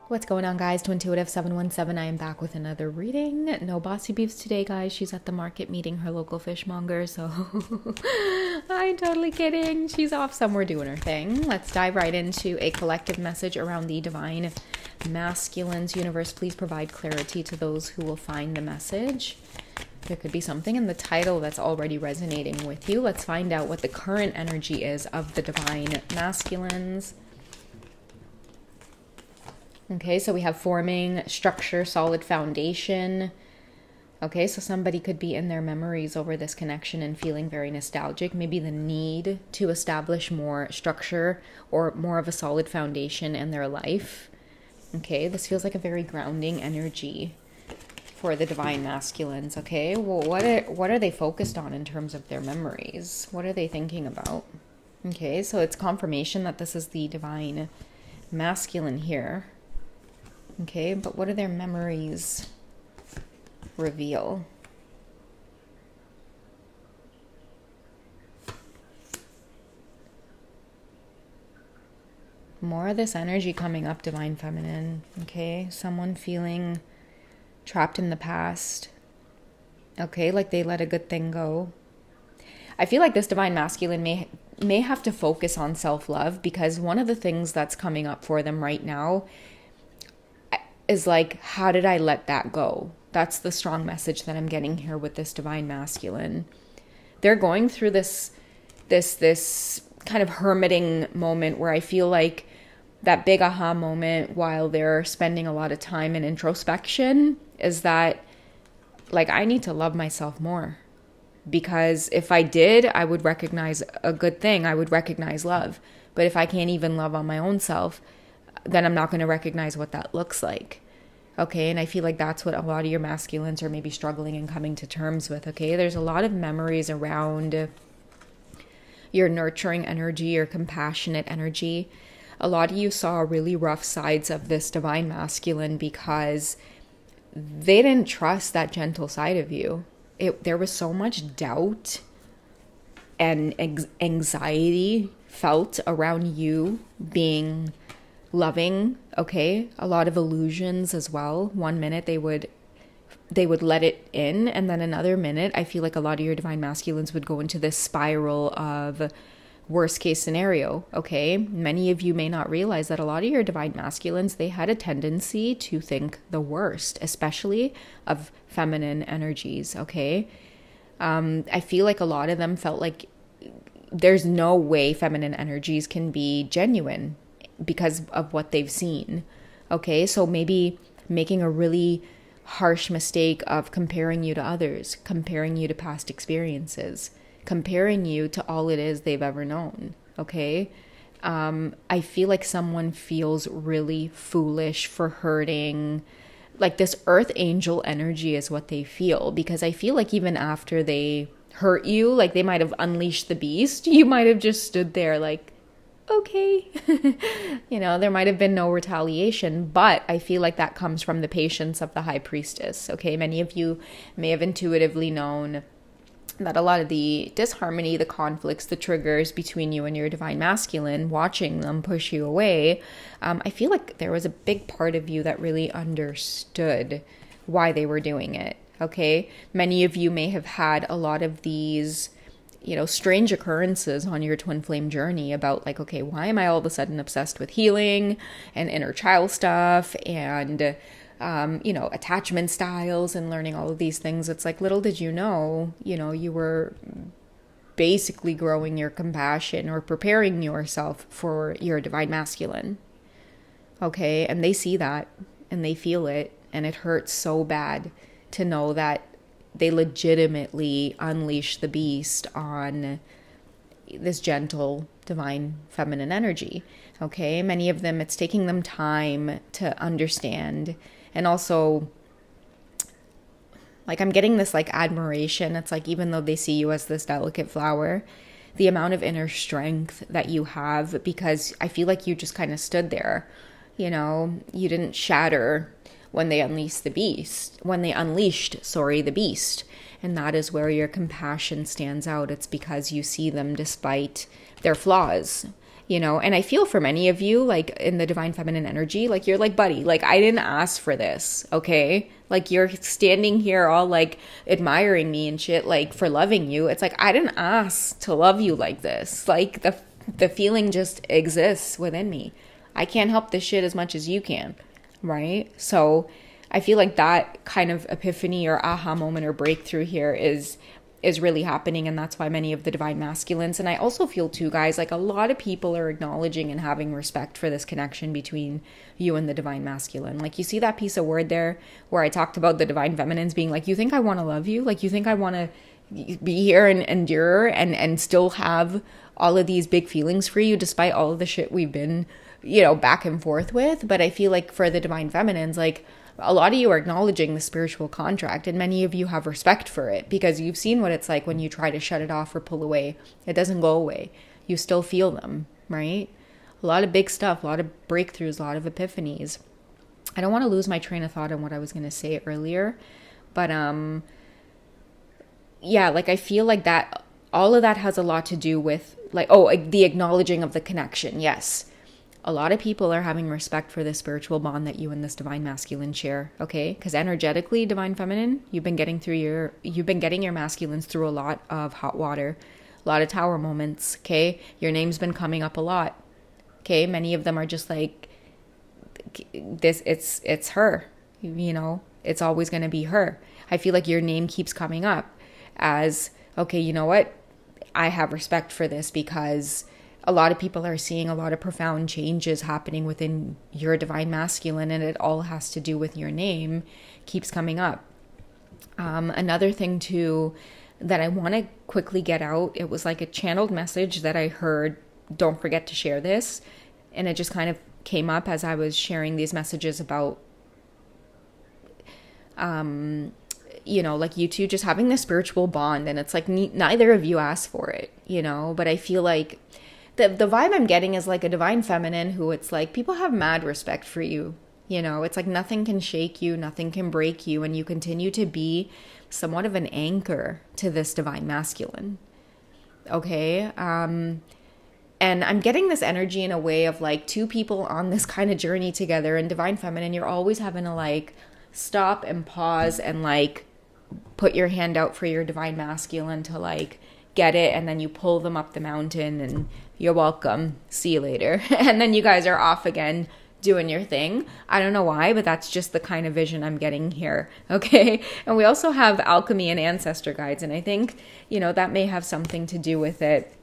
What's going on, guys? Twintuitive 717. I am back with another reading. No bossy beefs today, guys. She's at the market meeting her local fishmonger, so I'm totally kidding. She's off somewhere doing her thing. Let's dive right into a collective message around the divine masculines. Universe, please provide clarity to those who will find the message. There could be something in the title that's already resonating with you. Let's find out what the current energy is of the divine masculines. Okay, so we have forming, structure, solid foundation. Okay, so somebody could be in their memories over this connection and feeling very nostalgic. Maybe the need to establish more structure or more of a solid foundation in their life. Okay, this feels like a very grounding energy for the divine masculines. Okay, well, what are they focused on in terms of their memories? What are they thinking about? Okay, so it's confirmation that this is the divine masculine here. Okay, but what do their memories reveal? More of this energy coming up, divine feminine. Okay, someone feeling trapped in the past. Okay, like they let a good thing go. I feel like this divine masculine may have to focus on self-love, because one of the things that's coming up for them right now is like, how did I let that go? That's the strong message that I'm getting here with this divine masculine. They're going through this kind of hermiting moment where I feel like that big aha moment while they're spending a lot of time in introspection is that, like, I need to love myself more. Because if I did, I would recognize a good thing. I would recognize love. But if I can't even love on my own self, then I'm not going to recognize what that looks like. Okay, and I feel like that's what a lot of your masculines are maybe struggling and coming to terms with. Okay, there's a lot of memories around your nurturing energy, your compassionate energy. A lot of you saw really rough sides of this divine masculine because they didn't trust that gentle side of you. There was so much doubt and anxiety felt around you being loving. Okay, a lot of illusions as well. One minute they would let it in, and then another minute I feel like a lot of your divine masculines would go into this spiral of worst case scenario. Okay, many of you may not realize that a lot of your divine masculines, they had a tendency to think the worst, especially of feminine energies. Okay, I feel like a lot of them felt like there's no way feminine energies can be genuine because of what they've seen. Okay, so maybe making a really harsh mistake of comparing you to others, comparing you to past experiences, comparing you to all it is they've ever known. Okay, I feel like someone feels really foolish for hurting. Like this earth angel energy is what they feel, because I feel like even after they hurt you, like they might have unleashed the beast, you might have just stood there like, okay. You know, there might have been no retaliation, but I feel like that comes from the patience of the high priestess. Okay, many of you may have intuitively known that a lot of the disharmony, the conflicts, the triggers between you and your divine masculine, watching them push you away, I feel like there was a big part of you that really understood why they were doing it. Okay, many of you may have had a lot of these, you know, strange occurrences on your twin flame journey about like, okay, why am I all of a sudden obsessed with healing and inner child stuff and, you know, attachment styles and learning all of these things. It's like, little did you know, you were basically growing your compassion or preparing yourself for your divine masculine. Okay, and they see that and they feel it, and it hurts so bad to know that they legitimately unleash the beast on this gentle, divine, feminine energy. Okay, many of them, it's taking them time to understand. And also, like, I'm getting this like admiration. It's like, even though they see you as this delicate flower, the amount of inner strength that you have, because I feel like you just kind of stood there. You know, you didn't shatter when they unleashed the beast, the beast. And that is where your compassion stands out. It's because you see them despite their flaws. you know. And I feel for many of you, like in the divine feminine energy, like you're like, buddy, like I didn't ask for this, okay? Like you're standing here all like admiring me and shit, like for loving you. It's like I didn't ask to love you like this. Like the feeling just exists within me. I can't help this shit as much as you can, right? So I feel like that kind of epiphany or aha moment or breakthrough here is really happening, and that's why many of the divine masculines, and I also feel too, guys, like a lot of people are acknowledging and having respect for this connection between you and the divine masculine. Like you see that piece of word there where I talked about the divine feminines being like, you think I want to love you? Like you think I want to be here and endure and still have all of these big feelings for you despite all of the shit we've been, you know, back and forth with? But I feel like for the divine feminines, like a lot of you are acknowledging the spiritual contract, and many of you have respect for it because you've seen what it's like when you try to shut it off or pull away. It doesn't go away. You still feel them, right? A lot of big stuff, a lot of breakthroughs, a lot of epiphanies. I don't want to lose my train of thought on what I was going to say earlier, but yeah, like I feel like that all of that has a lot to do with like, the acknowledging of the connection. Yes. A lot of people are having respect for the spiritual bond that you and this divine masculine share, okay? Because energetically, divine feminine, you've been getting your masculines through a lot of hot water, a lot of tower moments, okay? Your name's been coming up a lot, okay? Many of them are just like, this, it's her, you know? It's always going to be her. I feel like your name keeps coming up as, okay, you know what? I have respect for this because a lot of people are seeing a lot of profound changes happening within your divine masculine, and it all has to do with your name keeps coming up. Another thing too that I want to quickly get out, it was like a channeled message that I heard, don't forget to share this, and it just kind of came up as I was sharing these messages about you know, like you two just having this spiritual bond, and it's like neither of you asked for it, you know, but I feel like the vibe I'm getting is like a divine feminine who it's like people have mad respect for you. You know, it's like nothing can shake you, nothing can break you, and you continue to be somewhat of an anchor to this divine masculine. Okay? And I'm getting this energy in a way of like two people on this kind of journey together, and divine feminine, you're always having to like stop and pause and like put your hand out for your divine masculine to like get it, and then you pull them up the mountain and you're welcome, see you later. And then you guys are off again doing your thing. I don't know why, but that's just the kind of vision I'm getting here. Okay. And we also have alchemy and ancestor guides, and I think, you know, that may have something to do with it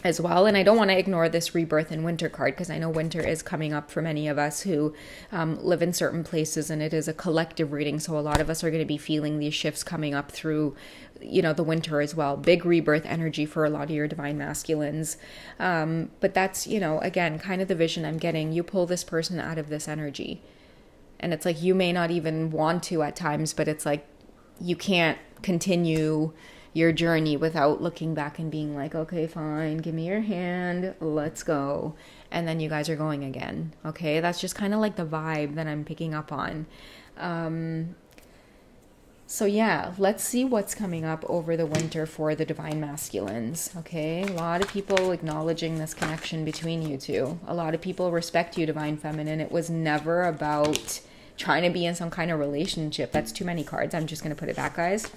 as well. And I don't want to ignore this rebirth and winter card, because I know winter is coming up for many of us who live in certain places, and it is a collective reading. So a lot of us are going to be feeling these shifts coming up through, you know, the winter as well. Big rebirth energy for a lot of your divine masculines. But that's, you know, again, kind of the vision I'm getting. You pull this person out of this energy, and it's like you may not even want to at times, but it's like you can't continue your journey without looking back and being like, okay, fine, give me your hand, let's go. And then you guys are going again. Okay, that's just kind of like the vibe that I'm picking up on. So yeah, let's see what's coming up over the winter for the divine masculines. Okay, a lot of people acknowledging this connection between you two. A lot of people respect you, divine feminine. It was never about trying to be in some kind of relationship. That's too many cards. I'm just going to put it back, guys.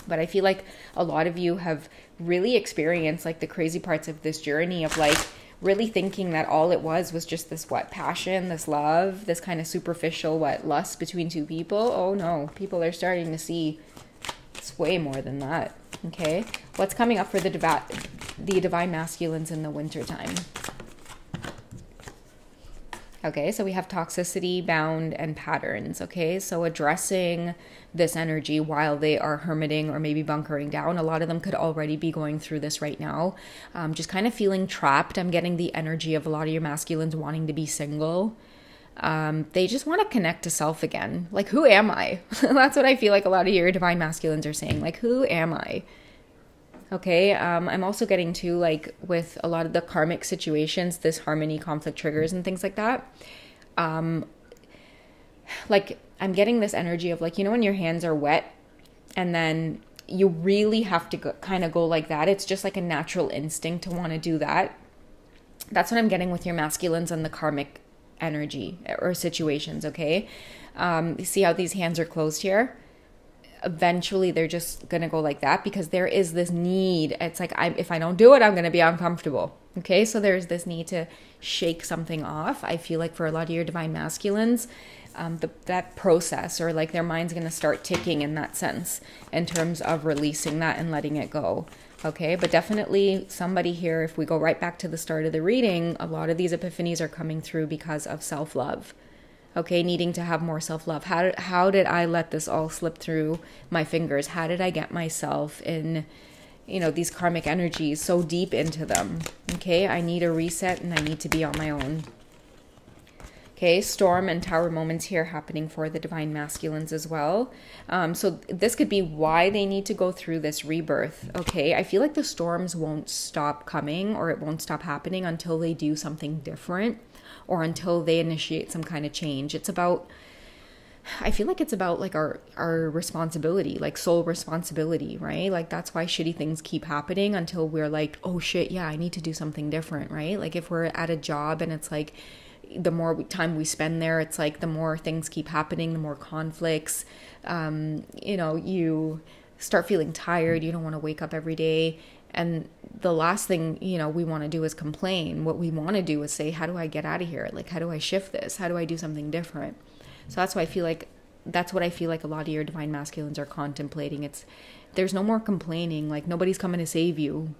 But I feel like a lot of you have really experienced like the crazy parts of this journey of like really thinking that all it was just this passion, this love, this kind of superficial lust between two people. Oh no, people are starting to see it's way more than that. Okay, what's coming up for the divine masculines in the winter time? Okay, so we have toxicity, bound, and patterns. Okay, so addressing this energy while they are hermiting or maybe bunkering down. A lot of them could already be going through this right now. Just kind of feeling trapped. I'm getting the energy of a lot of your masculines wanting to be single. They just want to connect to self again. Like, who am I? That's what I feel like a lot of your divine masculines are saying. Like, who am I? Okay, I'm also getting to, like, with a lot of the karmic situations, this harmony, conflict triggers, and things like that. Like, I'm getting this energy of, like, you know, when your hands are wet and then you really have to kind of go like that. It's just like a natural instinct to want to do that. That's what I'm getting with your masculines and the karmic energy or situations, okay? You see how these hands are closed here? Eventually they're just gonna go like that because there is this need. It's like, if I don't do it, I'm gonna be uncomfortable. Okay, so there's this need to shake something off. I feel like for a lot of your divine masculines, that process, or like their mind's gonna start ticking in that sense, in terms of releasing that and letting it go. Okay, but definitely somebody here, if we go right back to the start of the reading, a lot of these epiphanies are coming through because of self-love. Okay, needing to have more self-love. How did I let this all slip through my fingers? How did I get myself in, these karmic energies so deep into them? Okay, I need a reset and I need to be on my own. Okay, storm and tower moments here happening for the divine masculines as well. So this could be why they need to go through this rebirth. Okay, I feel like the storms won't stop coming, or it won't stop happening until they do something different, or until they initiate some kind of change. I feel like it's about like our responsibility, like soul responsibility, right? Like that's why shitty things keep happening until we're like, oh shit, yeah, I need to do something different, right? Like if we're at a job and it's like, the more time we spend there, it's like the more things keep happening, the more conflicts, you start feeling tired, you don't want to wake up every day. And the last thing, we want to do is complain. What we want to do is say, how do I get out of here? Like, how do I shift this? How do I do something different? So that's what I feel like a lot of your divine masculines are contemplating. There's no more complaining. Like nobody's coming to save you,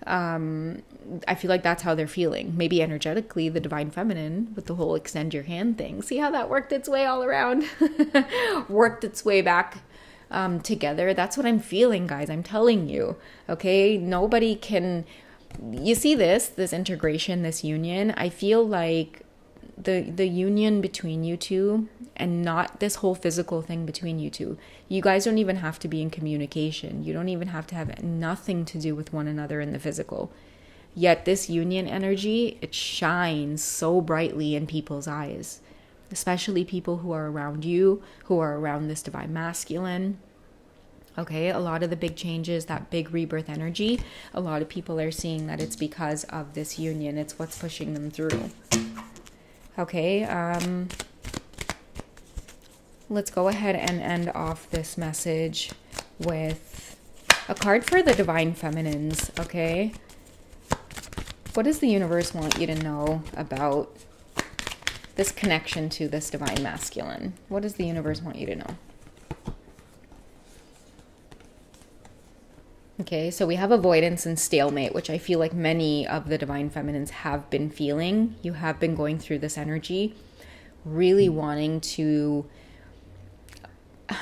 I feel like that's how they're feeling. Maybe energetically, the divine feminine with the whole extend your hand thing. See how that worked its way all around? Worked its way back together. That's what I'm feeling, guys. I'm telling you. Okay, nobody can. You see this integration, this union. I feel like the union between you two, and not this whole physical thing between you two. You guys don't even have to be in communication. You don't even have to have nothing to do with one another in the physical. Yet this union energy, it shines so brightly in people's eyes, especially people who are around you, who are around this divine masculine. Okay, a lot of the big changes, that big rebirth energy, a lot of people are seeing that it's because of this union. It's what's pushing them through. Okay, let's go ahead and end off this message with a card for the divine feminines, okay? What does the universe want you to know about this connection to this divine masculine? What does the universe want you to know? Okay, so we have avoidance and stalemate, which I feel like many of the divine feminines have been feeling. You have been going through this energy, really wanting to,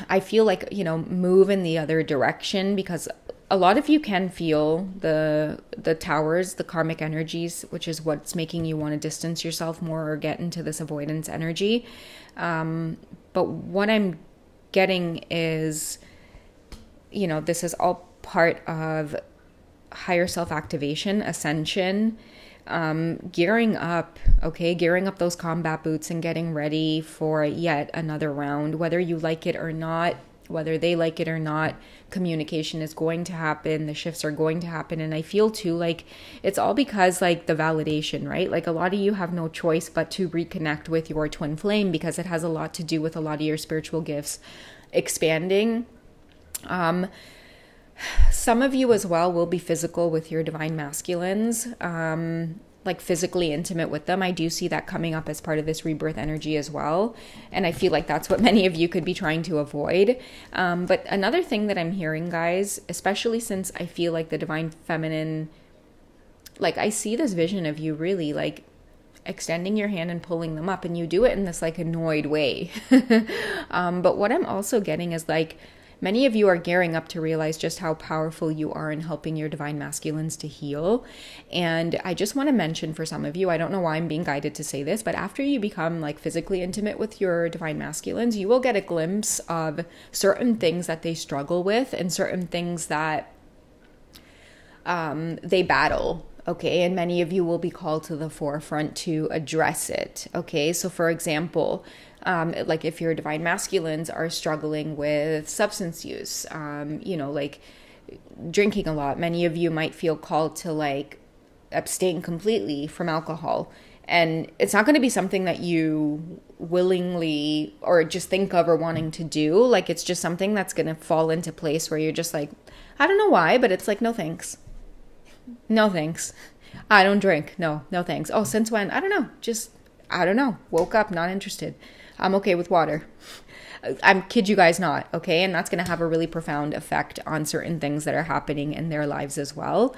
I feel like, move in the other direction, because a lot of you can feel the towers, the karmic energies, which is what's making you want to distance yourself more or get into this avoidance energy. But what I'm getting is, this is all part of higher self-activation, ascension, gearing up those combat boots and getting ready for yet another round. Whether you like it or not, whether they like it or not, communication is going to happen, the shifts are going to happen. And I feel too like it's all because like the validation, right? Like a lot of you have no choice but to reconnect with your twin flame, because it has a lot to do with a lot of your spiritual gifts expanding. Some of you as well will be physical with your divine masculines, like physically intimate with them. I do see that coming up as part of this rebirth energy as well. And I feel like that's what many of you could be trying to avoid. But another thing that I'm hearing, guys, especially since I feel like the divine feminine, like I see this vision of you really like extending your hand and pulling them up, and you do it in this like annoyed way. But what I'm also getting is like, many of you are gearing up to realize just how powerful you are in helping your divine masculines to heal. And I just want to mention for some of you, I don't know why I'm being guided to say this, but after you become like physically intimate with your divine masculines, you will get a glimpse of certain things that they struggle with and certain things that they battle. Okay, and many of you will be called to the forefront to address it. Okay, so for example, like if your divine masculines are struggling with substance use, like drinking a lot, many of you might feel called to like abstain completely from alcohol. And it's not going to be something that you willingly or just think of or wanting to do. Like, it's just something that's going to fall into place where you're just like, I don't know why, but it's like, no thanks. No thanks. I don't drink. No thanks. Oh, since when? I don't know. Just, I don't know. Woke up, not interested. I'm okay with water. I kid you guys not, okay? And that's going to have a really profound effect on certain things that are happening in their lives as well.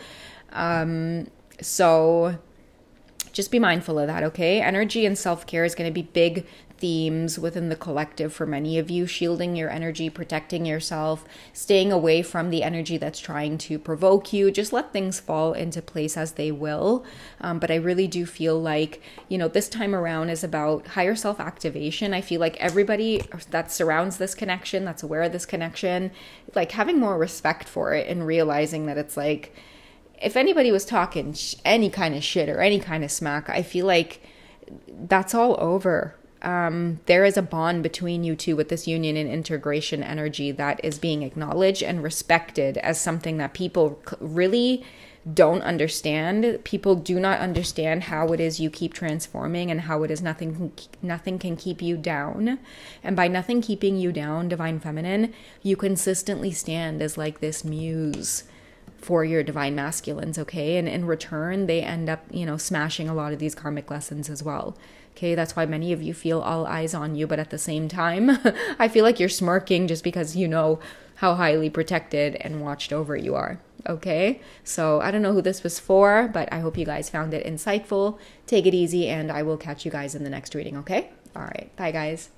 So just be mindful of that, okay? Energy and self-care is going to be big themes within the collective for many of you. Shielding your energy, protecting yourself, staying away from the energy that's trying to provoke you. Just let things fall into place as they will. But I really do feel like, you know, this time around is about higher self-activation. I feel like everybody that surrounds this connection, that's aware of this connection, like having more respect for it and realizing that it's like, if anybody was talking any kind of shit or any kind of smack, I feel like that's all over. There is a bond between you two with this union and integration energy that is being acknowledged and respected as something that people really don't understand. People do not understand how it is you keep transforming and how it is nothing can keep you down. And by nothing keeping you down, Divine Feminine, you consistently stand as like this muse for your divine masculines, okay? And in return, they end up, you know, smashing a lot of these karmic lessons as well. Okay, that's why many of you feel all eyes on you, but at the same time, I feel like you're smirking just because you know how highly protected and watched over you are. Okay, so I don't know who this was for, but I hope you guys found it insightful. Take it easy, and I will catch you guys in the next reading, okay? All right, bye guys.